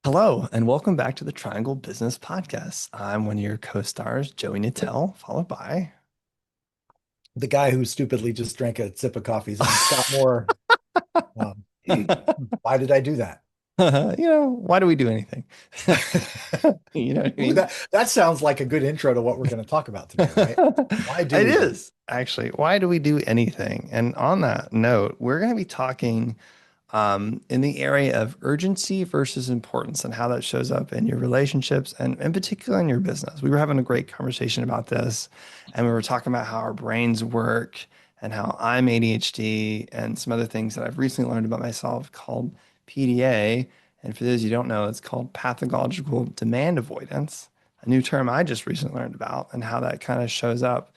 Hello, and welcome back to the Triangle Business Podcast. I'm one of your co-stars, Joey Nattel, followed by The guy who stupidly just drank a sip of coffee. I'm Scott Moore. Um, why did I do that? why do we do anything? You know what I Ooh, mean? that sounds like a good intro to what we're going to talk about today, right? Why do It we do it? is actually. Why do we do anything? And on that note, we're going to be talking in the area of urgency versus importance and how that shows up in your relationships and in particular in your business. We were having a great conversation about this, and we were talking about how our brains work and how I'm ADHD and some other things that I've recently learned about myself called PDA. And for those you don't know, it's called pathological demand avoidance, a new term I just recently learned about, and how that kind of shows up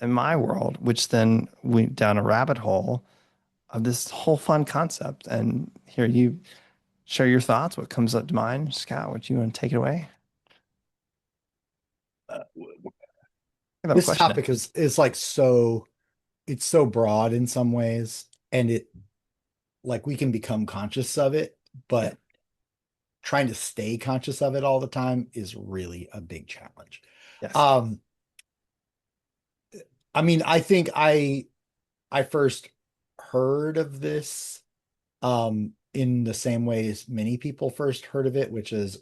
in my world, which then went down a rabbit hole of this whole fun concept. And here you share your thoughts, what comes up to mind. Scott, what you want to take it away? Uh, I have a this question. topic is like it's so broad in some ways, and it like we can become conscious of it, Yeah. but trying to stay conscious of it all the time is really a big challenge. Yes. Um, I mean, I think I first heard of this in the same way as many people first heard of it, which is,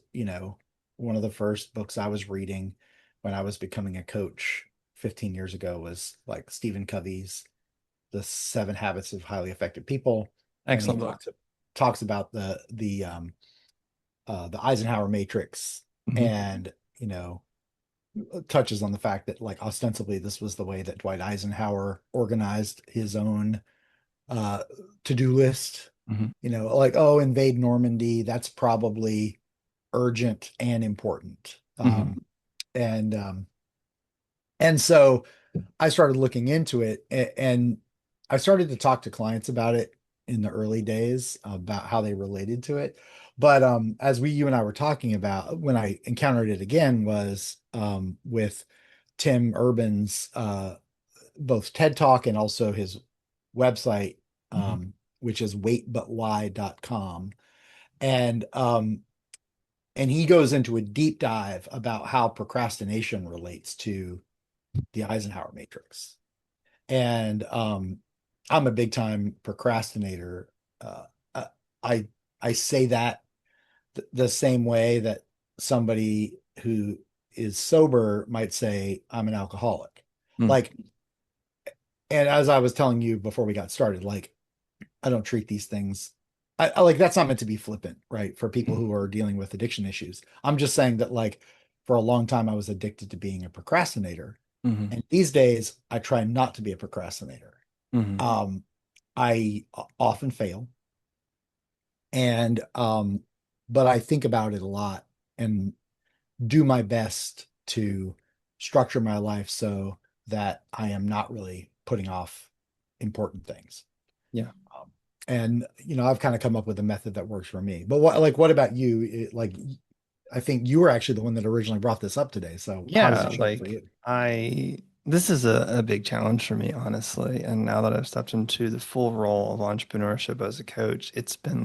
one of the first books I was reading when I was becoming a coach 15 years ago was like Stephen Covey's The Seven Habits of Highly Effective People. And he Excellent book. talks about the Eisenhower matrix, Hmm. and you know touches on the fact that like ostensibly this was the way that Dwight Eisenhower organized his own uh to-do list. Hmm. Like, oh, invade Normandy, that's probably urgent and important. Hmm. And so I started looking into it, and I started to talk to clients about it in the early days about how they related to it. But as you and I were talking about, when I encountered it again was with Tim Urban's both TED Talk and also his website, Hmm. which is waitbutwhy.com. And and he goes into a deep dive about how procrastination relates to the Eisenhower matrix. And I'm a big time procrastinator. Uh, uh, I I say that the same way that somebody who is sober might say I'm an alcoholic. Hmm. Like, and as I was telling you before we got started, like I don't treat these things. I like that's not meant to be flippant, right? For people who are dealing with addiction issues. I'm just saying that like for a long time I was addicted to being a procrastinator. Hmm. And these days I try not to be a procrastinator. Hmm. Um, I often fail, and but I think about it a lot and do my best to structure my life so that I am not really putting off important things. Yeah. And I've kind of come up with a method that works for me. But what about you? I think you were actually the one that originally brought this up today. So how does Yeah. it show up for Like you? this is a big challenge for me, honestly. And now that I've stepped into the full role of entrepreneurship as a coach, it's been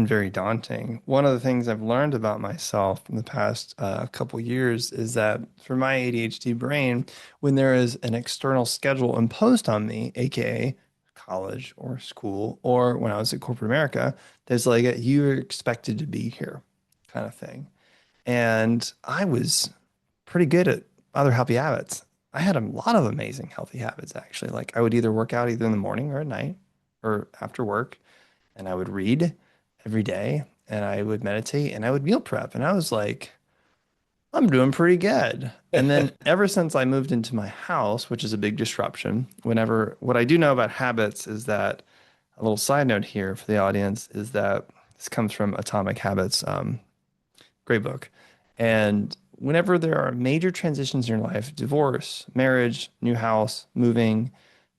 very daunting. One of the things I've learned about myself in the past couple years is that for my ADHD brain, when there is an external schedule imposed on me, aka college or school, or when I was at corporate America, there's like a you're expected to be here kind of thing. And I was pretty good at other healthy habits. I had a lot of amazing healthy habits actually. Like I would either work out either in the morning or at night or after work, and I would read every day and I would meditate and I would meal prep. And I was like, I'm doing pretty good. And then ever since I moved into my house, which is a big disruption, what I do know about habits is that a little side note here for the audience is that this comes from Atomic Habits, great book. And whenever there are major transitions in your life, divorce, marriage, new house, moving,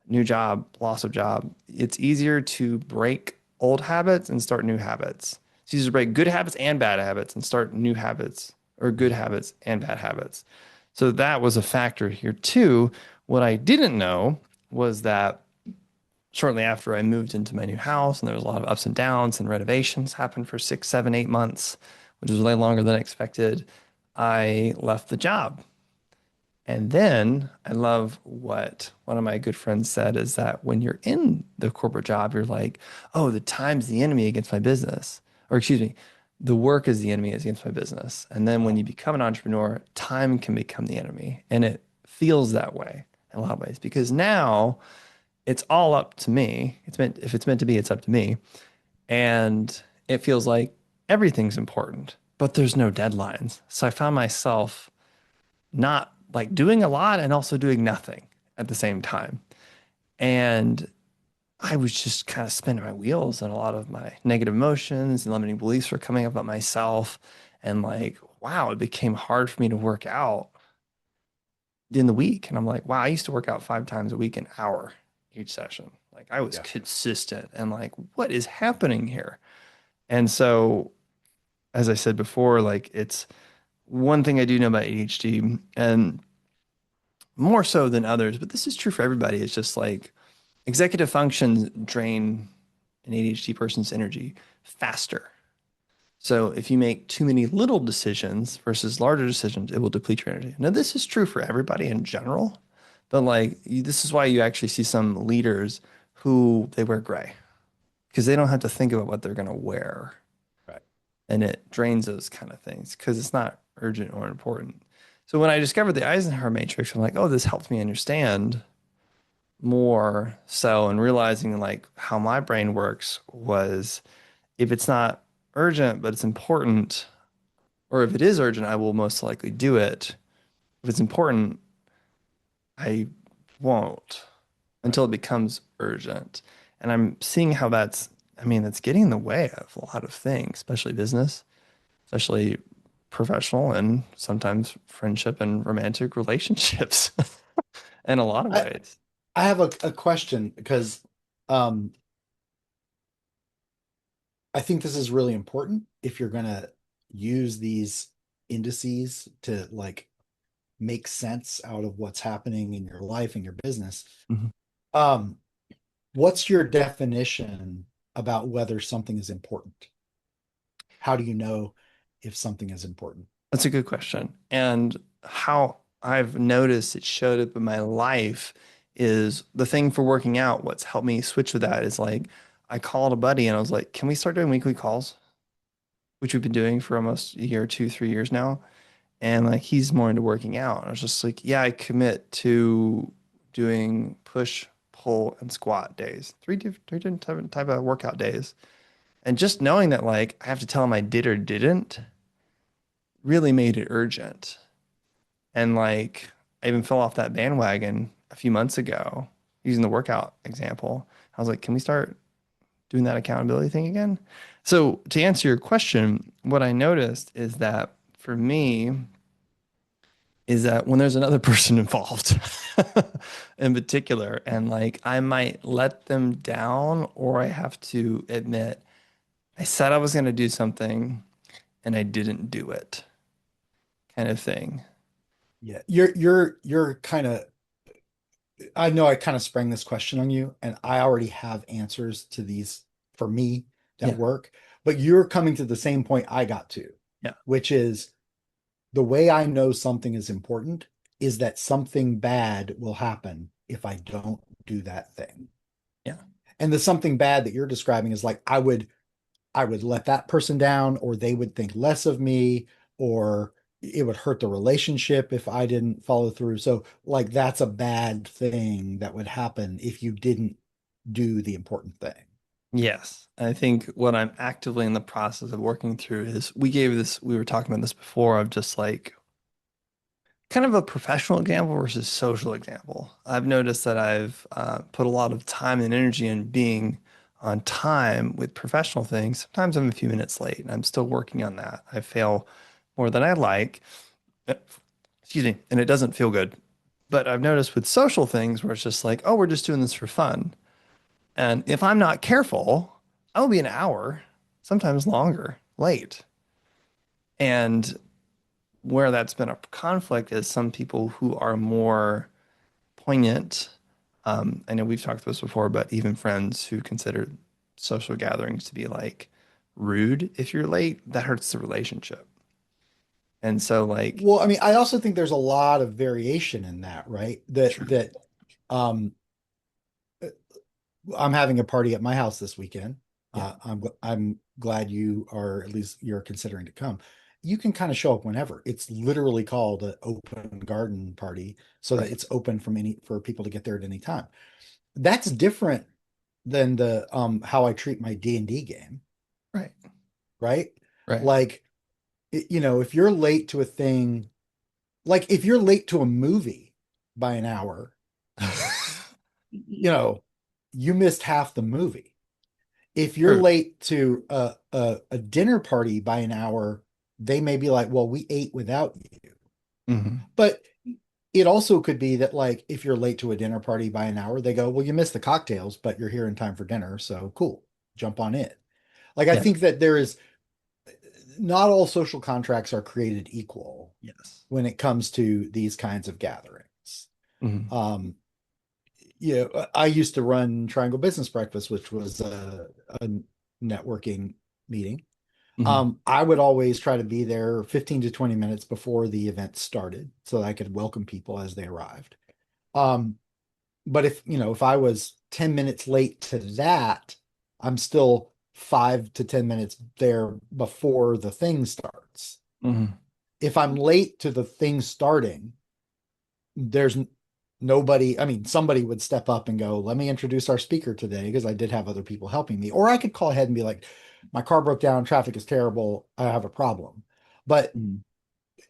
new job, loss of job, it's easier to break old habits and start new habits. It's easier to break good habits and bad habits and start new habits or good habits and bad habits. So that was a factor here too. What I didn't know was that shortly after I moved into my new house, and there was a lot of ups and downs and renovations happened for 6, 7, 8 months, which was way longer than expected. I left the job. And then I love what one of my good friends said is that when you're in the corporate job, you're like, oh, the time's the enemy against my business. Or excuse me, the work is the enemy against my business. And then when Oh, you become an entrepreneur, time can become the enemy. And it feels that way in a lot of ways because now it's all up to me. If it's meant to be, it's up to me. And it feels like everything's important, but there's no deadlines. So I found myself not like doing a lot and also doing nothing at the same time. And I was just kind of spinning my wheels and a lot of my negative emotions and limiting beliefs were coming up about myself. And like, wow, it became hard for me to work out in the week. And I'm like, wow, I used to work out 5 times a week, an hour each session. Like I was yeah. consistent and like, what is happening here? And so, as I said before, like it's one thing I do know about ADHD and more so than others, but this is true for everybody. It's just like executive functions drain an ADHD person's energy faster. So if you make too many little decisions versus larger decisions, it will deplete your energy. Now, this is true for everybody in general, but like this is why you actually see some leaders who they wear gray because they don't have to think about what they're going to wear. Right. And it drains those kind of things because it's not urgent or important. So when I discovered the Eisenhower matrix, I'm like, oh, this helps me understand more so and realizing like how my brain works was if it's not urgent but it's important, or if it is urgent, I will most likely do it. If it's important, I won't Right. until it becomes urgent. And I'm seeing how I mean, that's getting in the way of a lot of things, especially business, especially professional and sometimes friendship and romantic relationships in a lot of I ways. I have a question because um I think this is really important if you're gonna use these indices to like make sense out of what's happening in your life and your business. Mhm. Um, what's your definition about whether something is important? How do you know if something is important? That's a good question. And how I've noticed it showed up in my life is the thing for working out. What's helped me switch with that is like I called a buddy and I was like, can we start doing weekly calls? Which we've been doing for almost a year, 2, 3 years now. And like he's more into working out. I was just like, yeah, I commit to doing push, pull, and squat days. Three different type of workout days. And just knowing that like I have to tell him I did or didn't really made it urgent. And like I even fell off that bandwagon a few months ago using the workout example. I was like, can we start doing that accountability thing again? So to answer your question, what I noticed is that for me, is that when there's another person involved in particular, and like I might let them down, or I have to admit, I said I was going to do something and I didn't do it, kind of thing. Yeah, you're kind of I know I kind of sprang this question on you, and I already have answers to these for me that Yeah. work, but you're coming to the same point I got to, Yeah. which is the way I know something is important is that something bad will happen if I don't do that thing. Yeah. And the something bad that you're describing is like I would let that person down, or they would think less of me, or it would hurt the relationship if I didn't follow through. So like that's a bad thing that would happen if you didn't do the important thing. Yes. I think what I'm actively in the process of working through is we were talking about this before of just like kind of a professional example versus social example. I've noticed that I've put a lot of time and energy in being on time with professional things. Sometimes I'm a few minutes late and I'm still working on that. I fail more than I like. Uh, Excuse me. And it doesn't feel good. But I've noticed with social things where it's just like, oh, we're just doing this for fun. And if I'm not careful, I will be an hour, sometimes longer, late. And where that's been a conflict is some people who are more poignant I know we've talked about this before, but even friends who consider social gatherings to be like rude if you're late, that hurts the relationship. And so like, Well, I mean, I also think there's a lot of variation in that, right? true. Um I'm having a party at my house this weekend. Yeah, I'm glad you are at least you're considering to come. You can kind of show up whenever. It's literally called an open garden party, so that right, it's open from any for people to get there at any time. That's different than the how I treat my D&D game, right, right? right. Like, if you're late to a thing, like if you're late to a movie by an hour, you missed half the movie. If you're True. late to a dinner party by an hour, they may be like, well, we ate without you. Hmm. But it also could be that, like, if you're late to a dinner party by an hour, they go, well, you missed the cocktails, but you're here in time for dinner. So cool, jump on in. Like, I Yeah. think that there is not all social contracts are created equal Yes. when it comes to these kinds of gatherings. Hmm. Um, I used to run Triangle Business Breakfast, which was a networking meeting. Hmm. I would always try to be there 15 to 20 minutes before the event started so that I could welcome people as they arrived. Um, but if I was 10 minutes late to that, I'm still 5 to 10 minutes there before the thing starts. Hmm. If I'm late to the thing starting, there's nobody. I mean, somebody would step up and go, let me introduce our speaker today, because I did have other people helping me. Or I could call ahead and be like, my car broke down, traffic is terrible, I have a problem. But Hmm.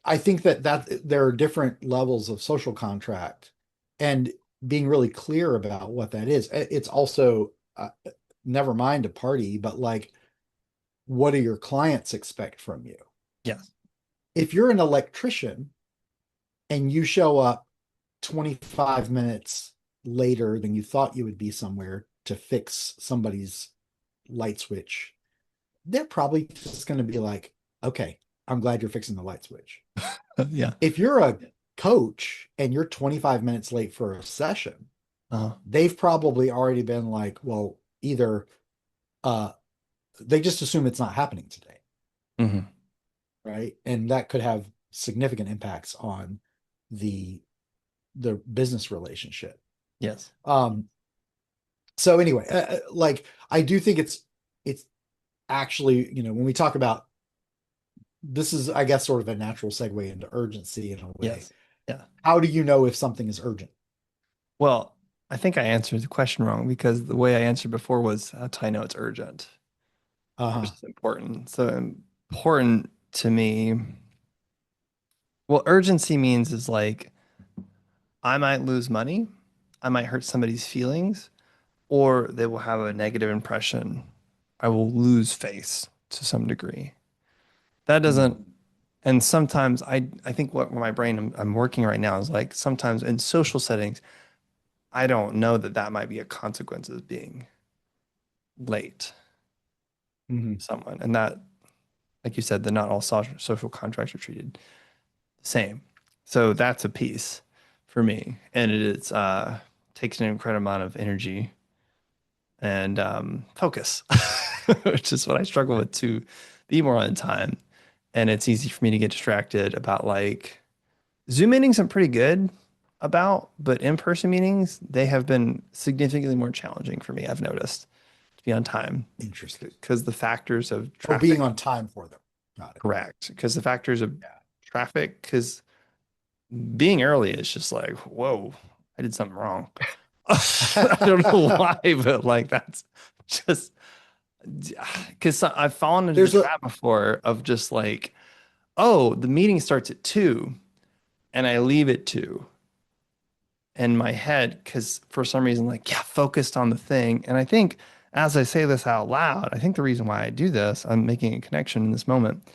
I think that there are different levels of social contract, and being really clear about what that is. It's also never mind a party, but like, what do your clients expect from you? Yes. If you're an electrician and you show up 25 minutes later than you thought you would be somewhere to fix somebody's light switch, they're probably just going to be like, okay, I'm glad you're fixing the light switch. Yeah. If you're a coach and you're 25 minutes late for a session, Uh, they've probably already been like, well, either uh, they just assume it's not happening today, hmm. right? And that could have significant impacts on the the business relationship. Yes. Um, so anyway, like, I do think it's actually, when we talk about this, is, I guess, sort of a natural segue into urgency in a way. Yes. Yeah. How do you know if something is urgent? Well, I think I answered the question wrong because the way I answered before was how do I know it's urgent Uh-huh. versus important. So important to me, well, urgency means is like I might lose money, I might hurt somebody's feelings, or they will have a negative impression. I will lose face to some degree. That Mm, doesn't, and sometimes I think what my brain I'm working right now is like sometimes in social settings, I don't know that that might be a consequence of being late mhm. to someone. And that, like you said, that not all social contracts are treated the same. So that's a piece for me. And it is, takes an incredible amount of energy and focus, which is what I struggle with to be more on time. And it's easy for me to get distracted about like Zoom meetings. I'm pretty good about, but in-person meetings, they have been significantly more challenging for me. I've noticed to be on time Interesting. because the factors of Oh, being traffic, on time for them. Got it. correct. Because the factors of Yeah. traffic, because being early is just like, whoa, I did something wrong. I don't know why, but like that's just because I've fallen into the There's a trap before of just like, oh, the meeting starts at 2 and I leave at 2 in my head because for some reason, like, yeah, focused on the thing. And I think as I say this out loud, I think the reason why I do this, I'm making a connection in this moment,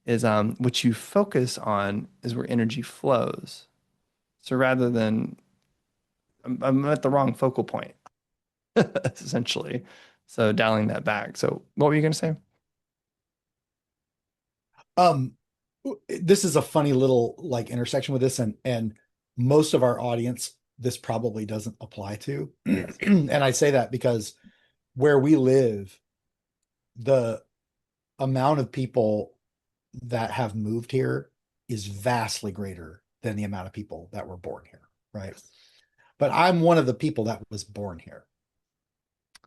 is what you focus on is where energy flows. So rather than I'm at the wrong focal point, essentially. So dialing that back. So what were you gonna say? um this is a funny little, like, intersection with this, and most of our audience this probably doesn't apply to. And I say that because where we live, the amount of people that have moved here is vastly greater than the amount of people that were born here, right? But I'm one of the people that was born here.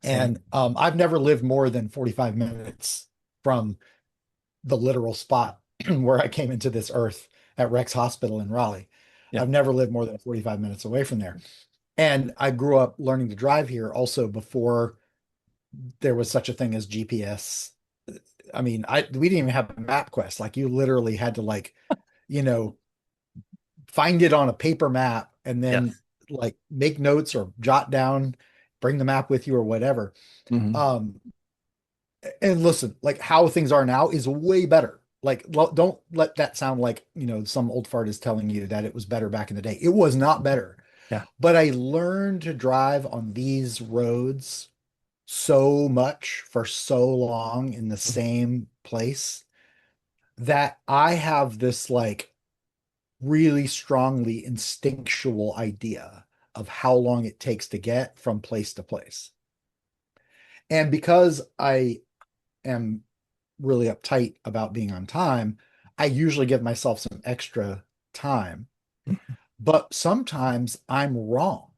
Same. And I've never lived more than 45 minutes from the literal spot where I came into this earth at Rex Hospital in Raleigh. Yeah. I've never lived more than 45 minutes away from there. And I grew up learning to drive here also before there was such a thing as GPS. I mean, we didn't even have MapQuest. Like you literally had to like, you know, find it on a paper map and then Yes. like make notes or jot down, bring the map with you or whatever. Hmm. Um, and listen, like how things are now is way better. Like, don't let that sound like, some old fart is telling you that it was better back in the day. It was not better. Yeah. But I learned to drive on these roads so much for so long in the Mhm. same place that I have this like really strongly instinctual idea of how long it takes to get from place to place. And because I am really uptight about being on time, I usually give myself some extra time. But sometimes I'm wrong.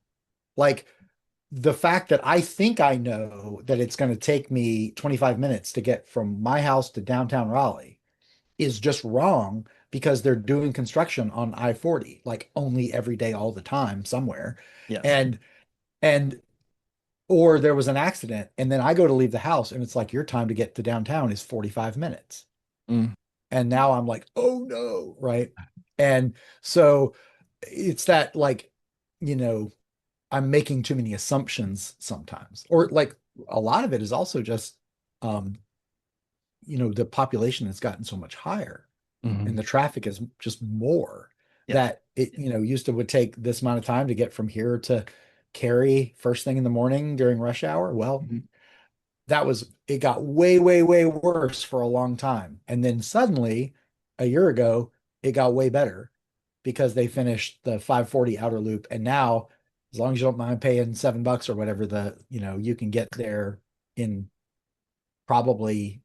Like the fact that I think I know that it's going to take me 25 minutes to get from my house to downtown Raleigh is just wrong because they're doing construction on I-40 like only every day all the time somewhere. Yes. And and or there was an accident and then I go to leave the house and it's like your time to get to downtown is 45 minutes. Mm. And now I'm like, "Oh no," right? And so it's that like, you know, I'm making too many assumptions sometimes. Or like a lot of it is also just um, the population has gotten so much higher and Hmm. the traffic is just more Yes. that it, used to would take this amount of time to get from here to Cary first thing in the morning during rush hour. Well, Hmm. it got way, way, way worse for a long time. And then suddenly, a year ago, it got way better because they finished the 540 outer loop. And now, as long as you don't mind paying $7 or whatever, you can get there in probably,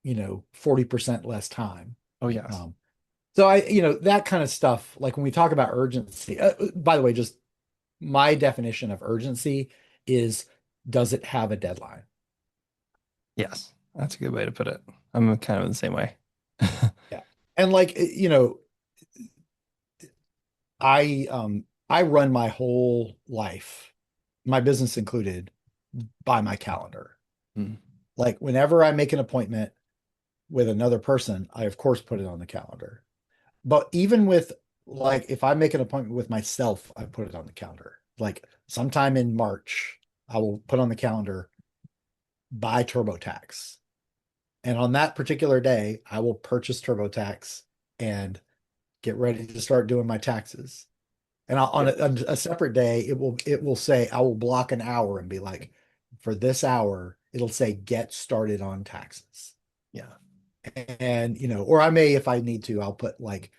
40% less time. Oh, yes. Um, so that kind of stuff, like when we talk about urgency, by the way, just my definition of urgency is, does it have a deadline? Yes. That's a good way to put it. I'm kind of the same way. Yeah. And like, I run my whole life, my business included, by my calendar. Mm. Like whenever I make an appointment with another person, I of course put it on the calendar. But even with like if I make an appointment with myself, I put it on the calendar. Like sometime in March, I will put on the calendar buy TurboTax. And on that particular day, I will purchase TurboTax and get ready to start doing my taxes. And on Yeah. a separate day, it will say I will block an hour and be like, for this hour, it'll say get started on taxes. Yeah. And or I may, if I need to, I'll put like,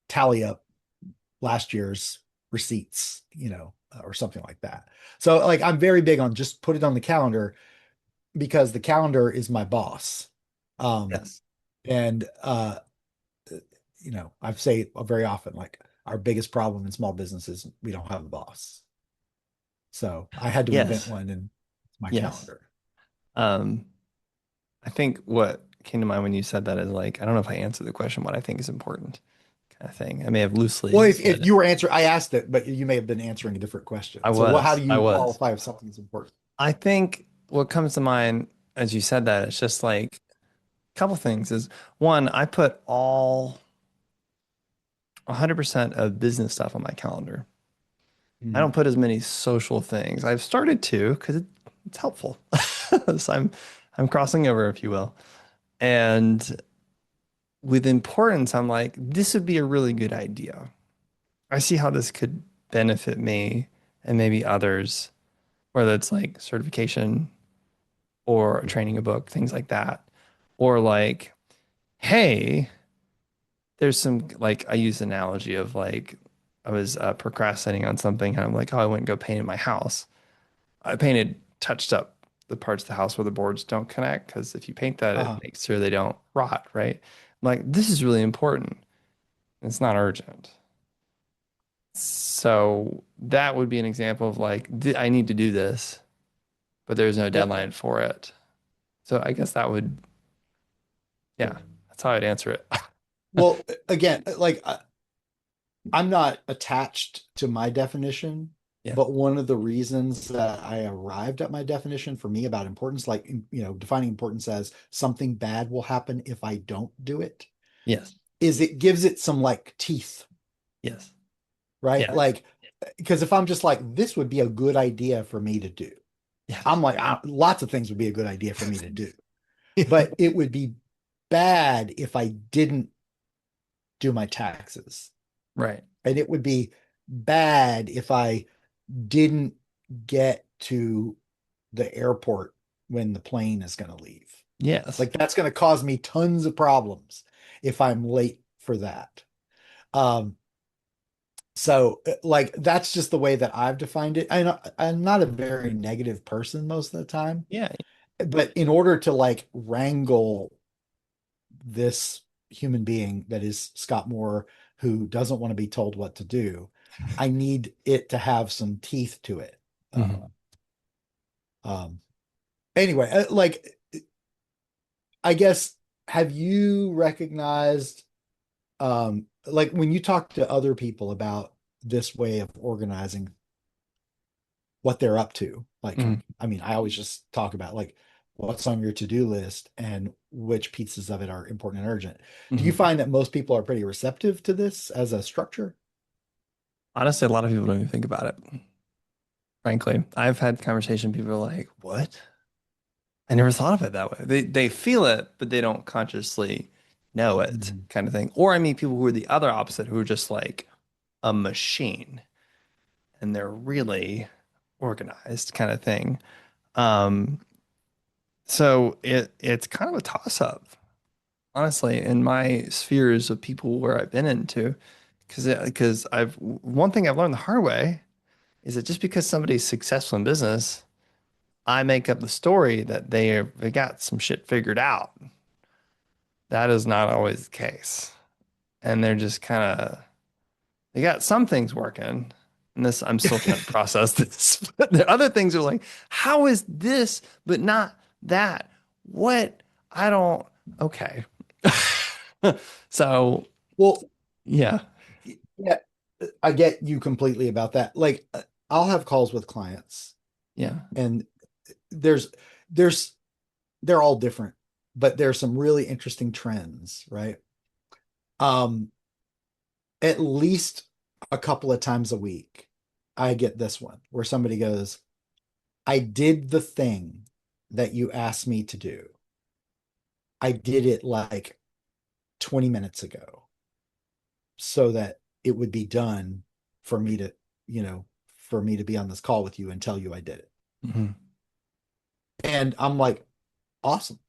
tally up last year's receipts, or something like that. So like I'm very big on just put it on the calendar because the calendar is my boss. Um, Yes. and I say very often, like our biggest problem in small business is we don't have a boss. So I had to invent Yes. one in my Yes. calendar. Um, I think what came to mind when you said that is like, I don't know if I answered the question, what I think is important kind of thing. I may have Well, loosely if said you were answering, I asked it, but you may have been answering a different question. I So how was. do I you was. qualify if something is important? I think what comes to mind as you said that, it's just like a couple things is one, I put all 100% of business stuff on my calendar. I Mhm. don't put as many social things. I've started to because it's helpful. So I'm crossing over, if you will. And with importance, I'm like, this would be a really good idea. I see how this could benefit me and maybe others, whether it's like certification or training a book, things like that. Or like, hey, there's some like I use the analogy of like procrastinating on something, and I'm like, oh, I went and go painted my house. I touched up the parts of the house where the boards don't connect because if you paint that, it Uh-huh. makes sure they don't rot, right? I'm like, this is really important. It's not urgent. So that would be an example of like, I need to do this, but there's no Yep. deadline for it. So I guess that would, yeah, that's how I'd answer it. Well, again, like I'm not attached to my definition, Yeah. but one of the reasons that I arrived at my definition for me about importance, like, defining importance as something bad will happen if I don't do it, Yes. is it gives it some like teeth, Yes. right? Yeah. Like, because if I'm just like, this would be a good idea for me to do, Yes. I'm like, lots of things would be a good idea for me to do, but it would be bad if I didn't do my taxes. Right. And it would be bad if I didn't get to the airport when the plane is going to leave. Yes. Like that's going to cause me tons of problems if I'm late for that. Um, so like that's just the way that I've defined it. I'm not a very negative person most of the time, Yeah. but in order to like wrangle this human being that is Scott Moore, who doesn't want to be told what to do, I need it to have some teeth to it. Uh, Mhm. um, anyway, like I guess, have you recognized, like when you talk to other people about this way of organizing what they're up to, like, Mhm. I mean, I always just talk about like what's on your to-do list and which pieces of it are important and urgent. Do you Mhm. find that most people are pretty receptive to this as a structure? Honestly, a lot of people don't even think about it. Frankly, I've had conversation. People are like, "What? I never thought of it that way." They feel it, but they don't consciously know it, Mhm. kind of thing. Or I mean, people who are the other opposite, who are just like a machine, and they're really organized, kind of thing. Um, so it's kind of a toss up, honestly, in my spheres of people where I've been into, because I've one thing I've learned the hard way is that just because somebody's successful in business, I make up the story that they got some shit figured out. That is not always the case. And they're just kind of they got some things working. And this I'm still trying to process this. But the other things are like, how is this but not that? What? I don't okay. So Well, yeah. yeah, I get you completely about that. Like, I'll have calls with clients, Yeah. and there's there's they're all different, but there's some really interesting trends, right? Um, at least a couple of times a week, I get this one where somebody goes, I did the thing that you asked me to do. I did it like 20 minutes ago so that it would be done for me to, you know, for me to be on this call with you and tell you I did it. Mhm. And I'm like, awesome.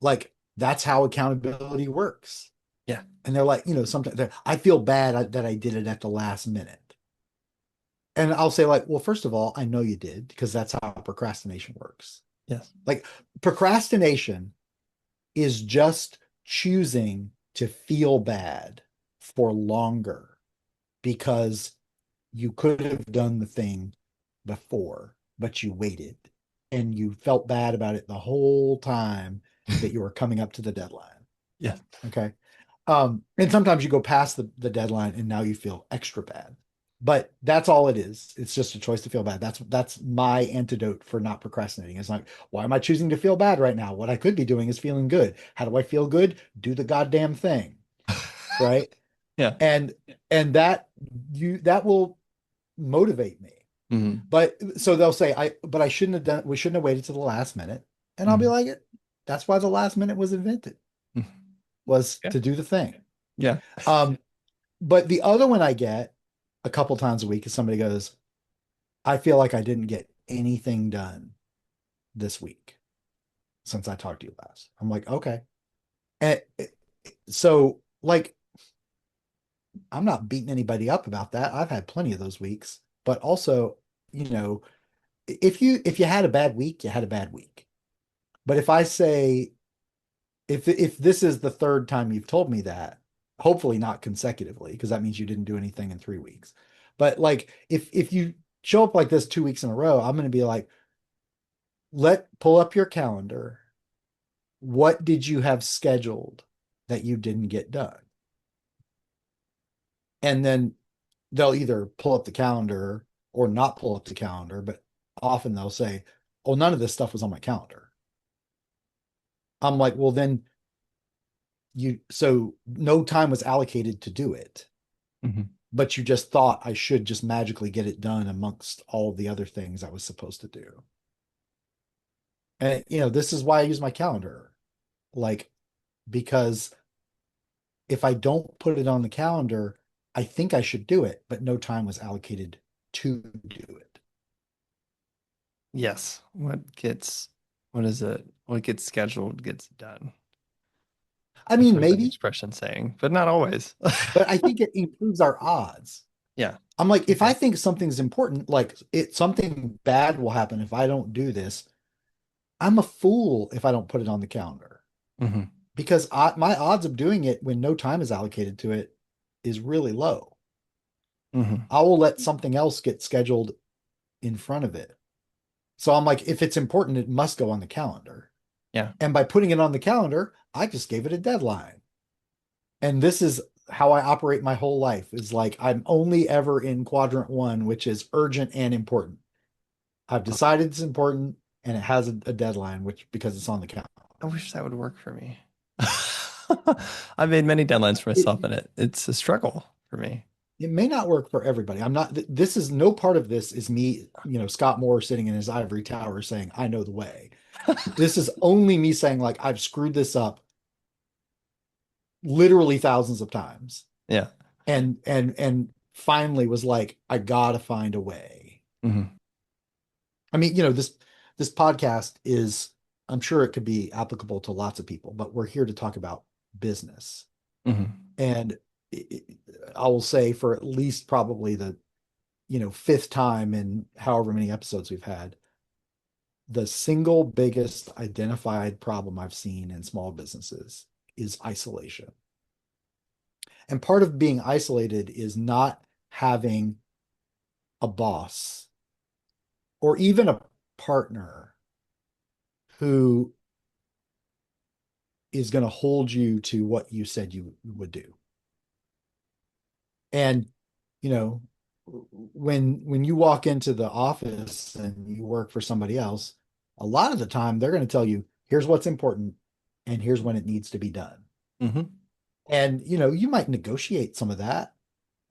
Like, that's how accountability works. Yeah. And they're like, sometimes I feel bad that I did it at the last minute. And I'll say, like, well, first of all, I know you did because that's how procrastination works. Yes. Like, procrastination is just choosing to feel bad for longer because you could have done the thing before, but you waited and you felt bad about it the whole time that you were coming up to the deadline. Yeah. Okay. And sometimes you go past the deadline and now you feel extra bad. But that's all it is. It's just a choice to feel bad. That's my antidote for not procrastinating. It's like, why am I choosing to feel bad right now? What I could be doing is feeling good. How do I feel good? Do the goddamn thing. Right. Yeah. And and that will motivate me. Hmm. But so they'll say, but I shouldn't have done, we shouldn't have waited to the last minute. And I'll be Hmm. like, that's why the last minute was invented, was Yeah. to do the thing. Yeah. Um, but the other one I get a couple times a week is somebody goes, I feel like I didn't get anything done this week since I talked to you last. I'm like, okay. And so like I'm not beating anybody up about that. I've had plenty of those weeks. But also, you know, if you had a bad week, you had a bad week. But if I say if this is the third time you've told me that, hopefully not consecutively, because that means you didn't do anything in 3 weeks. But like if you show up like this 2 weeks in a row, I'm gonna be like, let pull up your calendar. What did you have scheduled that you didn't get done? And then they'll either pull up the calendar or not pull up the calendar, but often they'll say, oh, none of this stuff was on my calendar. I'm like, well, then so no time was allocated to do it, Mhm. but you just thought I should just magically get it done amongst all of the other things I was supposed to do. And, this is why I use my calendar. Like, because if I don't put it on the calendar, I think I should do it, but no time was allocated to do it. Yes. What is it? What gets scheduled gets done. I I've mean, heard that maybe, expression saying, but not always. but I think it improves our odds. Yeah. I'm like, if I Okay. think something's important, like something bad will happen if I don't do this, I'm a fool if I don't put it on the calendar Hmm. because my odds of doing it when no time is allocated to it is really low. Hmm. I will let something else get scheduled in front of it. So I'm like, if it's important, it must go on the calendar. Yeah. And by putting it on the calendar, I just gave it a deadline. And this is how I operate my whole life is like I'm only ever in quadrant one, which is urgent and important. I've decided it's important and it has a deadline, which because it's on the calendar. I wish that would work for me. I've made many deadlines for It, myself and it's a struggle for me. it may not work for everybody. I'm not, this is no part of this is me, Scott Moore sitting in his ivory tower saying, I know the way. This is only me saying, like, I've screwed this up literally thousands of times. Yeah. And finally was like, I gotta find a way. Hmm. I mean, this podcast is, I'm sure it could be applicable to lots of people, but we're here to talk about business. Hmm. And I will say for at least probably the, fifth time in however many episodes we've had, the single biggest identified problem I've seen in small businesses is isolation. And part of being isolated is not having a boss or even a partner who is going to hold you to what you said you would do. And, you know, when you walk into the office and you work for somebody else, a lot of the time they're going to tell you, here's what's important and here's when it needs to be done. Hmm. And, you might negotiate some of that.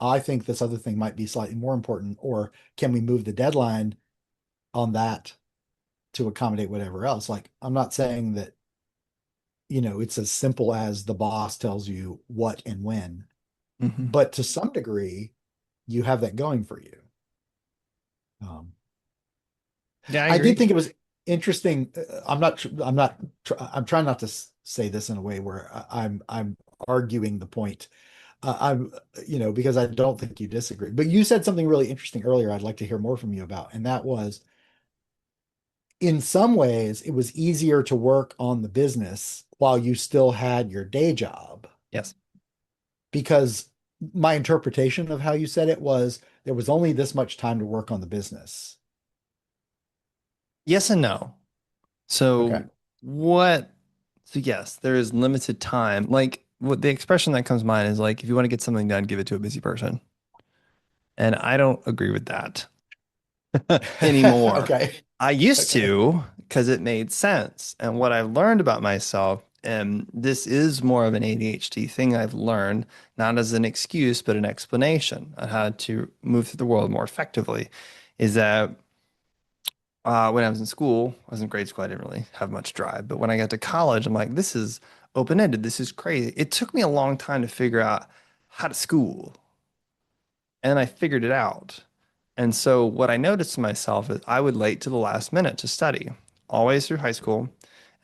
I think this other thing might be slightly more important, or can we move the deadline on that to accommodate whatever else? Like, I'm not saying that, it's as simple as the boss tells you what and when, Hmm. but to some degree, you have that going for you. Um, Yeah, I I did agree. think it was interesting. I'm trying not to say this in a way where I'm arguing the point. I'm, because I don't think you disagree. But you said something really interesting earlier. I'd like to hear more from you about, and that was, in some ways, it was easier to work on the business while you still had your day job Yes. because my interpretation of how you said it was there was only this much time to work on the business. Yes and no. Okay. So what? So yes, there is limited time. Like what the expression that comes to mind is like if you want to get something done, give it to a busy person. And I don't agree with that anymore. Okay. I used Okay. to because it made sense. And what I've learned about myself, and this is more of an ADHD thing I've learned, not as an excuse, but an explanation on how to move through the world more effectively, is that when I was in school, I was in grade school, I didn't really have much drive. But when I got to college, I'm like, this is open-ended. This is crazy. It took me a long time to figure out how to school. And I figured it out. And so what I noticed to myself is I would late to the last minute to study, always through high school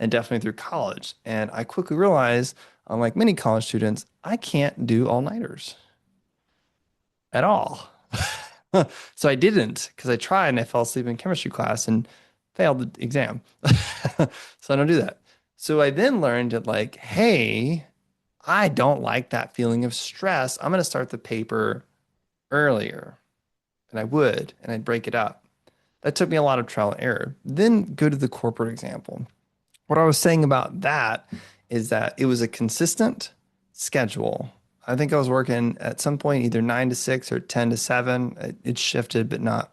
and definitely through college. And I quickly realized, unlike many college students, I can't do all-nighters. at all. So I didn't because I tried and I fell asleep in chemistry class and failed the exam. So I don't do that. So I then learned that like, hey, I don't like that feeling of stress. I'm going to start the paper earlier than I would and I'd break it up. That took me a lot of trial and error. Then go to the corporate example. What I was saying about that is that it was a consistent schedule. I think I was working at some point either 9 to 6 or 10 to 7. It shifted, but not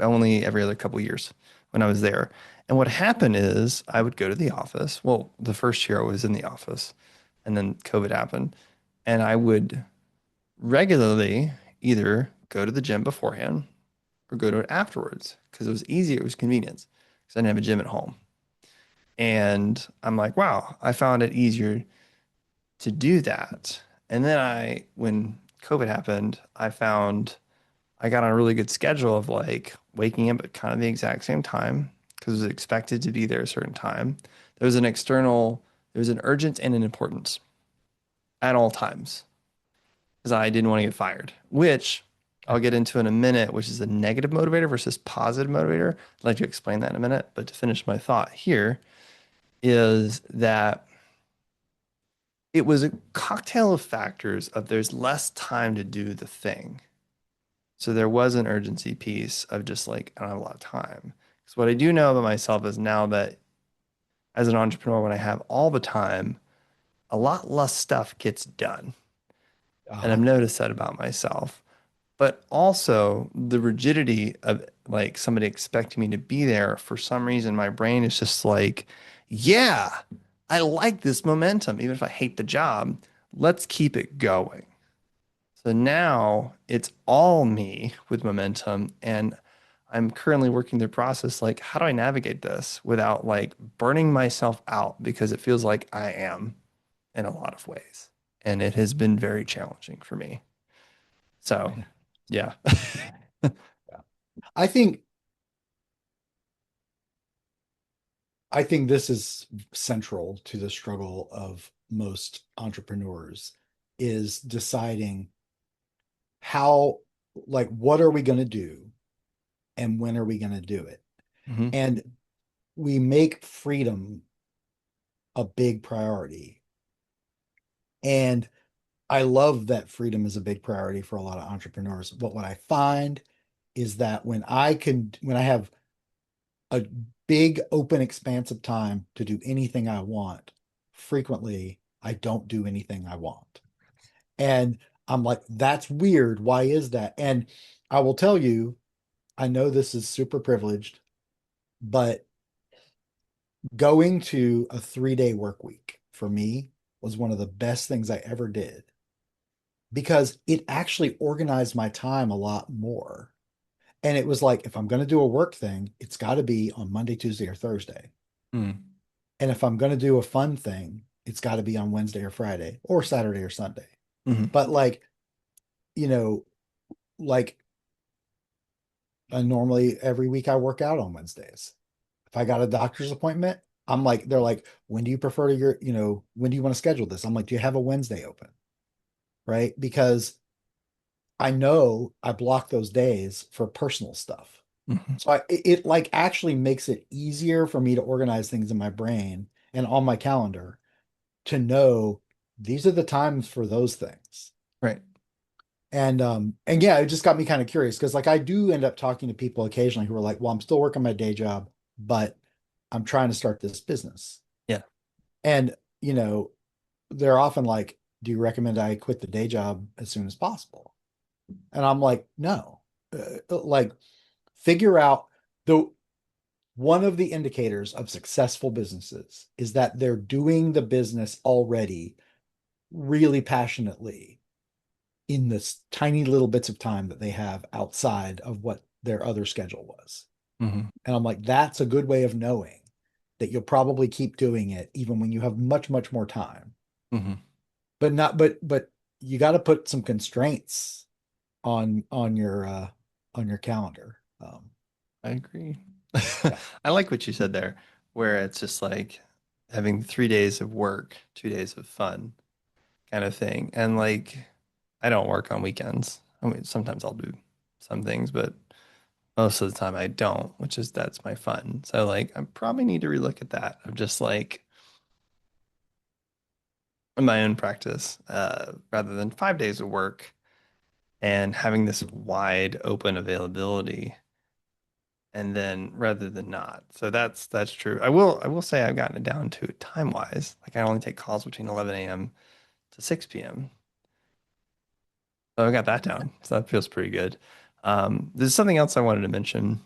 only every other couple of years when I was there. And what happened is I would go to the office. Well, the first year I was in the office, and then COVID happened. And I would regularly either go to the gym beforehand or go to it afterwards because it was easier, it was convenience because I didn't have a gym at home. And I'm like, wow, I found it easier to do that. And then when COVID happened, I got on a really good schedule of like waking up at kind of the exact same time because it was expected to be there a certain time. There was an external, there was an urgent and an importance at all times because I didn't want to get fired, which I'll get into in a minute, which is a negative motivator versus positive motivator. I'd like to explain that in a minute. But to finish my thought here is that it was a cocktail of factors of there's less time to do the thing. So there was an urgency piece of just like, I don't have a lot of time. Because what I do know about myself is now that as an entrepreneur, when I have all the time, a lot less stuff gets done. And I've Uh-huh. noticed that about myself. But also the rigidity of like somebody expecting me to be there for some reason, my brain is just like, yeah, I like this momentum. Even if I hate the job, let's keep it going. So now it's all me with momentum. And I'm currently working the process like, how do I navigate this without like burning myself out? Because it feels like I am in a lot of ways. And it has been very challenging for me. So, yeah. Yeah. I think I think this is central to the struggle of most entrepreneurs is deciding how, like, what are we going to do and when are we going to do it? Hmm. And we make freedom a big priority. And I love that freedom is a big priority for a lot of entrepreneurs. But what I find is that when I have a big open expanse of time to do anything I want, frequently I don't do anything I want. And I'm like, that's weird. Why is that? And I will tell you, I know this is super privileged, but going to a 3-day work week for me was one of the best things I ever did because it actually organized my time a lot more. And it was like, if I'm going to do a work thing, it's got to be on Monday, Tuesday, or Thursday. Mm. And if I'm going to do a fun thing, it's got to be on Wednesday or Friday or Saturday or Sunday. Hmm. But like, you know, like normally every week I work out on Wednesdays. If I got a doctor's appointment, I'm like, they're like, when do you prefer to when do you want to schedule this? I'm like, do you have a Wednesday open? Right? Because I know I block those days for personal stuff. Hmm. So it like actually makes it easier for me to organize things in my brain and on my calendar to know these are the times for those things. Right. And yeah, it just got me kind of curious because like I do end up talking to people occasionally who are like, well, I'm still working my day job, but I'm trying to start this business. Yeah. And they're often like, do you recommend I quit the day job as soon as possible? And I'm like, no. Like figure out the one of the indicators of successful businesses is that they're doing the business already really passionately in this tiny little bits of time that they have outside of what their other schedule was. Hmm. And I'm like, that's a good way of knowing that you'll probably keep doing it even when you have much, much more time. Hmm. But not, but you got to put some constraints on your calendar. I agree. Yeah. I like what you said there, where it's just like having 3 days of work, 2 days of fun kind of thing. And like, I don't work on weekends. I mean, sometimes I'll do some things, but most of the time I don't, which is that's my fun. So like I probably need to relook at that of just like in my own practice, rather than 5 days of work and having this wide open availability and then rather than not. So that's true. I will say I've gotten it down to time wise. Like I only take calls between 11 a.m. to 6 p.m. So I got that down. So that feels pretty good. There's something else I wanted to mention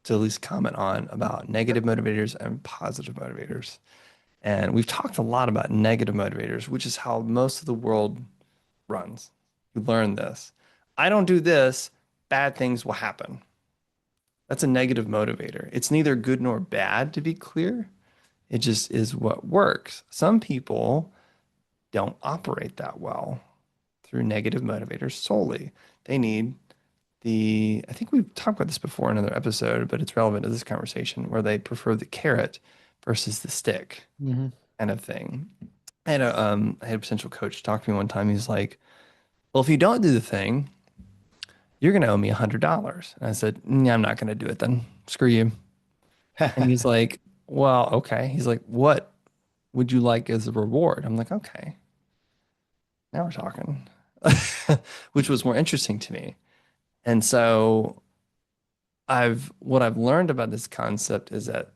to at least comment on about negative motivators and positive motivators. And we've talked a lot about negative motivators, which is how most of the world runs. You learn this. I don't do this, bad things will happen. That's a negative motivator. It's neither good nor bad, to be clear. It just is what works. Some people don't operate that well through negative motivators solely. They need I think we've talked about this before in another episode, but it's relevant to this conversation where they prefer the carrot versus the stick Hmm. kind of thing. I had a potential coach talk to me one time. He's like, well, if you don't do the thing, you're going to owe me $100. And I said, I'm not going to do it then. Screw you. And he's like, well, okay. He's like, what would you like as a reward? I'm like, okay, now we're talking, which was more interesting to me. And so what I've learned about this concept is that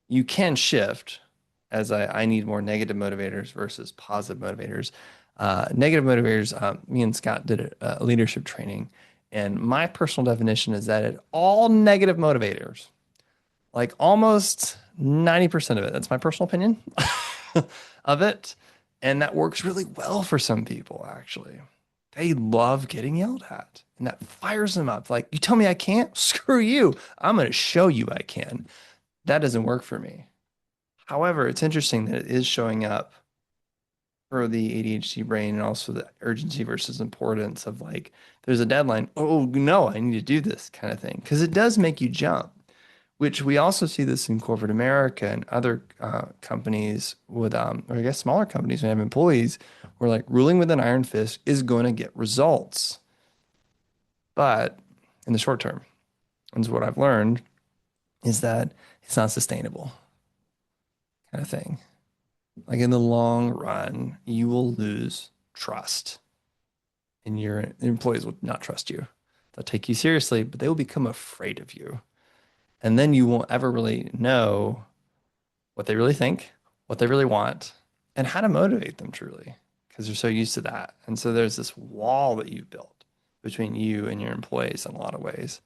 you can shift as I need more negative motivators versus positive motivators. Negative motivators, me and Scott did a leadership training, and my personal definition is that all negative motivators, like almost 90% of it, that's my personal opinion of it. And that works really well for some people, actually. They love getting yelled at, and that fires them up. Like, you tell me I can't? Screw you. I'm going to show you I can. That doesn't work for me. However, it's interesting that it is showing up for the ADHD brain and also the urgency versus importance of like, there's a deadline. Oh, no, I need to do this kind of thing. Because it does make you jump, which we also see this in corporate America and other companies with, or I guess smaller companies who have employees where like ruling with an iron fist is going to get results. But in the short term, and what I've learned is that it's not sustainable kind of thing. Like in the long run, you will lose trust and your employees will not trust you. They'll take you seriously, but they will become afraid of you. And then you won't ever really know what they really think, what they really want, and how to motivate them truly because they're so used to that. And so there's this wall that you've built between you and your employees in a lot of ways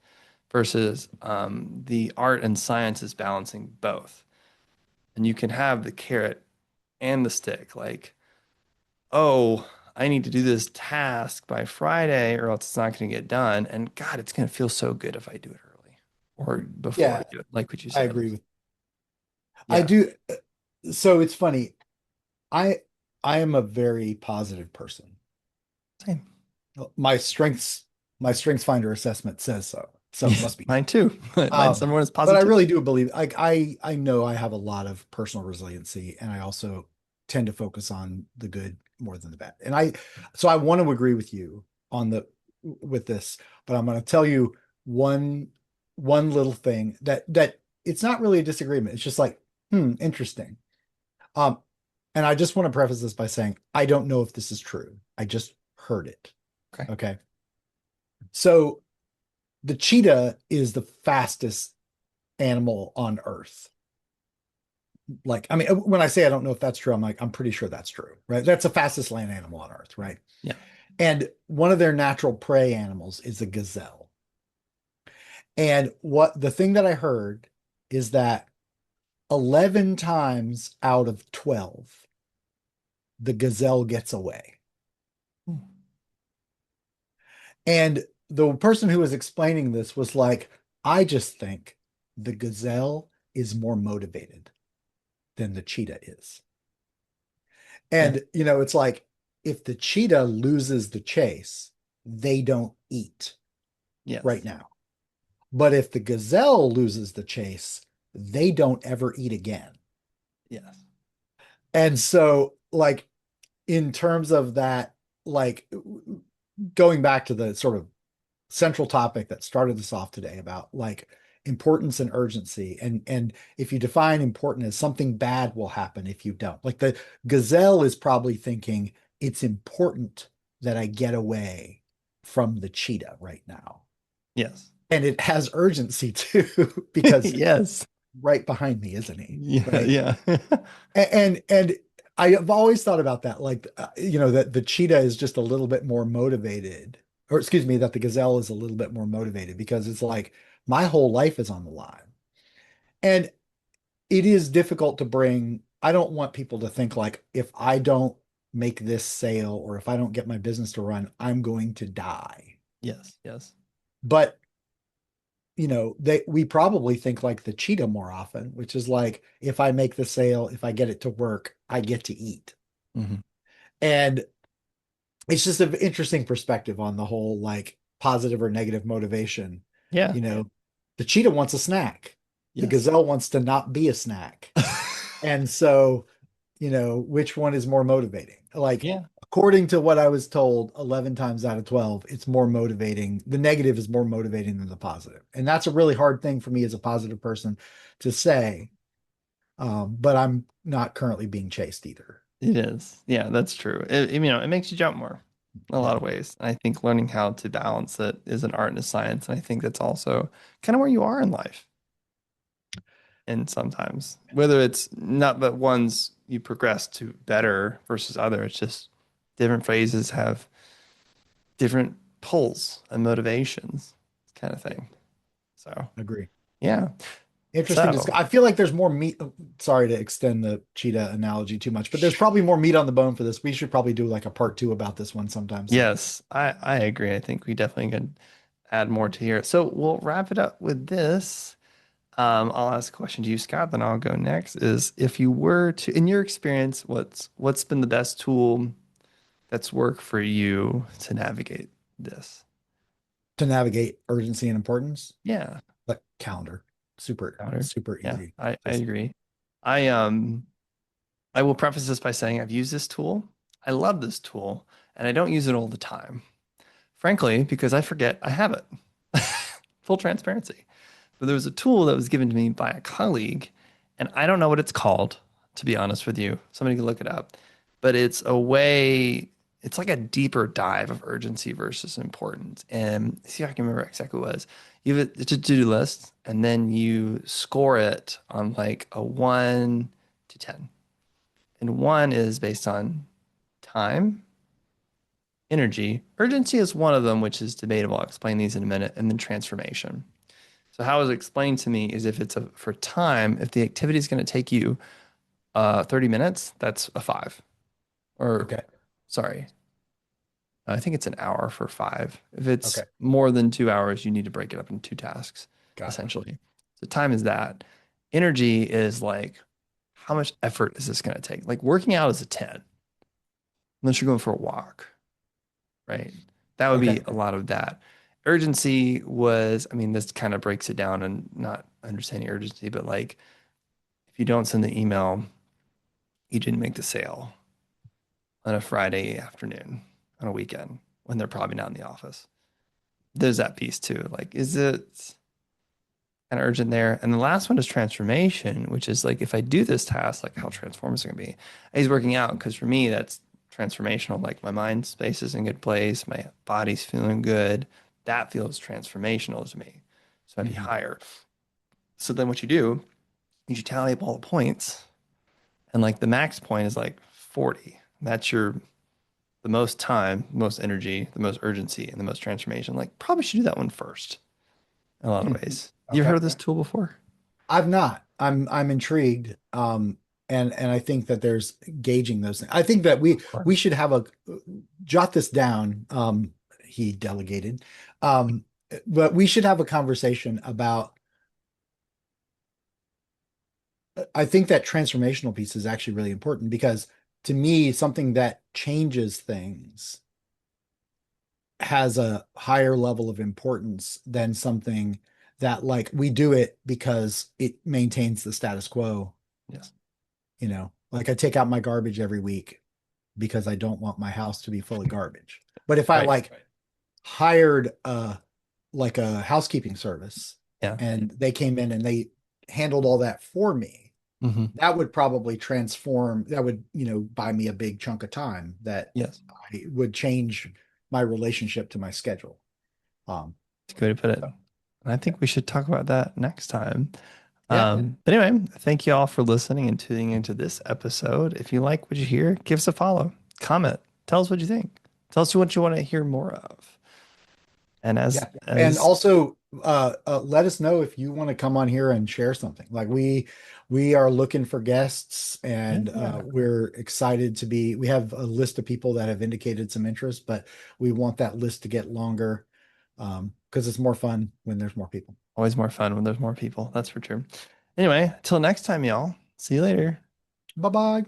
versus the art and science is balancing both. And you can have the carrot and the stick. Like, oh, I need to do this task by Friday or else it's not going to get done. And God, it's going to feel so good if I do it early or before I Yeah, do it, like what you I said. agree with. I Yeah, do. So it's funny. I I am a very positive person. same. My strengths, my strengths finder assessment says so. So it Yeah, must be true. mine too. Mine's number one is But I positivity. really do believe, like I know I have a lot of personal resiliency, and I also tend to focus on the good more than the bad. So I want to agree with you on the with this, but I'm going to tell you one one little thing that it's not really a disagreement. It's just like, interesting. Um, and I just want to preface this by saying I don't know if this is true. I just heard it. Okay. Okay. So the cheetah is the fastest animal on Earth. Like, I mean, when I say I don't know if that's true, I'm like, I'm pretty sure that's true, right? That's the fastest land animal on Earth, right? Yeah. And one of their natural prey animals is a gazelle. And what the thing that I heard is that 11 times out of 12, the gazelle gets away. Hmm. And the person who was explaining this was like, I just think the gazelle is more motivated than the cheetah is. Yeah. And, it's like if the cheetah loses the chase, they don't eat right Yes. now. But if the gazelle loses the chase, they don't ever eat again. Yes. And so, like, in terms of that, like, going back to the sort of central topic that started this off today about like importance and urgency, and if you define important as something bad will happen if you don't. Like the gazelle is probably thinking it's important that I get away from the cheetah right now. Yes. And it has urgency too, because Yes. right behind me, isn't he? Yeah. Right. Yeah. And I have always thought about that, like that the cheetah is just a little bit more motivated, or excuse me, that the gazelle is a little bit more motivated because it's like my whole life is on the line. And it is difficult to bring, I don't want people to think like if I don't make this sale or if I don't get my business to run, I'm going to die. Yes. Yes. But we probably think like the cheetah more often, which is like if I make the sale, if I get it to work, I get to eat. Hmm. And it's just an interesting perspective on the whole like positive or negative motivation. Yeah. You know, the cheetah wants a snack. The Yes. gazelle wants to not be a snack. And so, which one is more motivating? Like, Yeah. according to what I was told 11 times out of 12, it's more motivating. The negative is more motivating than the positive. And that's a really hard thing for me as a positive person to say. But I'm not currently being chased either. It is. Yeah, that's true. It makes you jump more in a lot Yeah. of ways. I think learning how to balance it is an art and a science. And I think that's also kind of where you are in life. And sometimes, whether it's not that ones you progress to better versus other, it's just different phases have different pulls and motivations, kind of thing. So, Agree. yeah. Interesting. So, I feel like there's more meat. Sorry to extend the cheetah analogy too much, but there's probably more meat on the bone for this. We should probably do like a part two about this one sometime soon. yes, I agree. I think we definitely could add more to here. So we'll wrap it up with this. I'll ask a question to you, Scott, then I'll go next. Is if you were to, in your experience, what's been the best tool that's worked for you to navigate this? To navigate urgency and importance, Yeah, like calendar, super, counter. super Yeah, easy. I Just agree. I um I will preface this by saying I've used this tool. I love this tool, and I don't use it all the time. Frankly, because I forget I have it. Full transparency. But there was a tool that was given to me by a colleague, and I don't know what it's called, to be honest with you. Somebody can look it up. But it's a way, it's like a deeper dive of urgency versus importance. And see if I can remember exactly what it was. You have a to-do list, and then you score it on like a 1 to 10. And 1 is based on time, energy. Urgency is one of them, which is debatable. I'll explain these in a minute. And then transformation. So how it was explained to me is if it's for time, if the activity is going to take you 30 minutes, that's a 5. Or okay, sorry, I think it's an hour for 5. If it's okay, more than 2 hours, you need to break it up into 2 tasks, got it. essentially. So time is that. Energy is like, how much effort is this going to take? Like working out is a 10, unless you're going for a walk, right? That would be Okay, a lot of that. Urgency was, I mean, this kind of breaks it down and not understanding urgency, but like if you don't send the email, you didn't make the sale on a Friday afternoon on a weekend when they're probably not in the office. There's that piece too. Like, is it kind of urgent there? And the last one is transformation, which is like, if I do this task, like how transformative is it going to be? He's working out because for me, that's transformational. Like my mind space is in good place, my body's feeling good. That feels transformational to me. So I'd be hmm higher. So then what you do is you tally up all the points, and like the max point is like 40. That's your the most time, most energy, the most urgency, and the most transformation. Like probably should do that one first in a lot of ways. You ever heard Okay. of this tool before? I've not. I'm intrigued. And I think that there's gauging those things. I think that we Sure. we should have a jot this down. He delegated. Um, but we should have a conversation about. I think that transformational piece is actually really important because to me, something that changes things has a higher level of importance than something that like we do it because it maintains the status quo. Yes. Like I take out my garbage every week because I don't want my house to be full of garbage. But if I Right. like hired like a housekeeping service Yeah. and they came in and they handled all that for me, Hmm. that would probably transform, that would, buy me a big chunk of time that Yes. I would change my relationship to my schedule. Um, It's a good way to put it. so, And I yeah. think we should talk about that next time. Yeah. But anyway, thank you all for listening and tuning into this episode. If you like what you hear, give us a follow, comment, tell us what you think, tell us what you want to hear more of. And as Yeah. And as also let us know if you want to come on here and share something. Like we are looking for guests and yeah, we're excited to be, we have a list of people that have indicated some interest, but we want that list to get longer because it's more fun when there's more people. always more fun when there's more people. That's for sure. Anyway, till next time, y'all. See you later. Bye-bye.